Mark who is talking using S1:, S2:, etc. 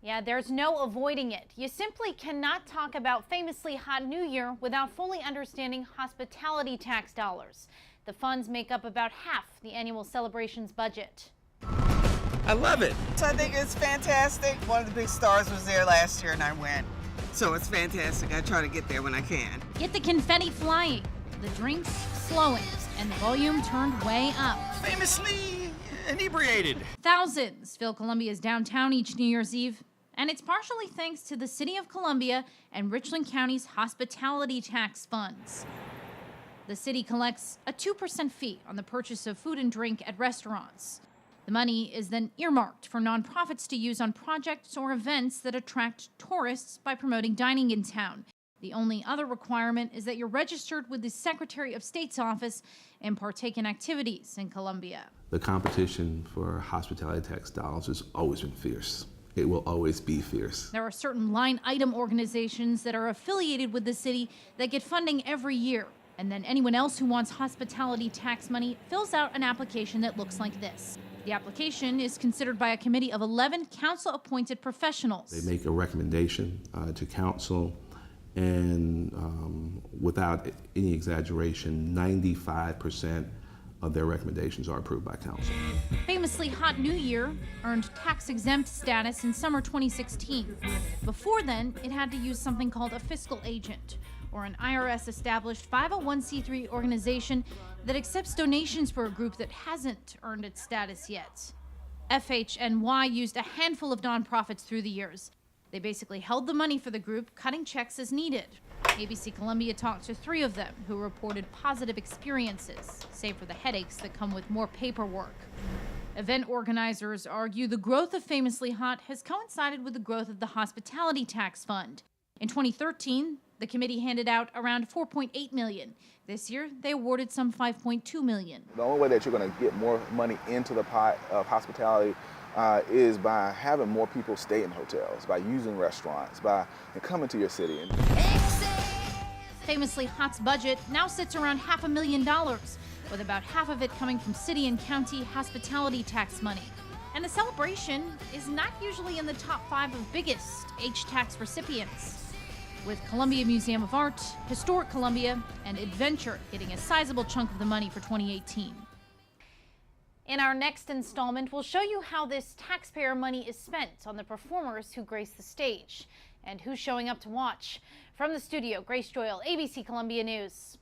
S1: Yeah, there's no avoiding it. You simply cannot talk about Famously Hot New Year without fully understanding hospitality tax dollars. The funds make up about half the annual celebration's budget.
S2: I love it.
S3: So I think it's fantastic. One of the big stars was there last year and I went. So it's fantastic. I try to get there when I can.
S1: Get the confetti flying, the drinks flowing, and the volume turned way up.
S2: Famously inebriated.
S1: Thousands fill Columbia's downtown each New Year's Eve, and it's partially thanks to the City of Columbia and Richland County's hospitality tax funds. The city collects a 2% fee on the purchase of food and drink at restaurants. The money is then earmarked for nonprofits to use on projects or events that attract tourists by promoting dining in town. The only other requirement is that you're registered with the Secretary of State's office and partake in activities in Columbia.
S4: The competition for hospitality tax dollars has always been fierce. It will always be fierce.
S1: There are certain line item organizations that are affiliated with the city that get funding every year. And then anyone else who wants hospitality tax money fills out an application that looks like this. The application is considered by a committee of 11 council-appointed professionals.
S4: They make a recommendation to council, and without any exaggeration, 95% of their recommendations are approved by council.
S1: Famously Hot New Year earned tax-exempt status in summer 2016. Before then, it had to use something called a fiscal agent, or an IRS-established 501c3 organization that accepts donations for a group that hasn't earned its status yet. FHNY used a handful of nonprofits through the years. They basically held the money for the group, cutting checks as needed. ABC Columbia talked to 3 of them who reported positive experiences, save for the headaches that come with more paperwork. Event organizers argue the growth of Famously Hot has coincided with the growth of the hospitality tax fund. In 2013, the committee handed out around $4.8 million. This year, they awarded some $5.2 million.
S5: The only way that you're going to get more money into the pot of hospitality is by having more people stay in hotels, by using restaurants, by coming to your city.
S1: Famously Hot's budget now sits around $500,000, with about half of it coming from city and county hospitality tax money. And the celebration is not usually in the top 5 of biggest H-tax recipients, with Columbia Museum of Art, Historic Columbia, and Adventure getting a sizable chunk of the money for 2018. In our next installment, we'll show you how this taxpayer money is spent on the performers who grace the stage and who's showing up to watch. From the studio, Grace Doyle, ABC Columbia News.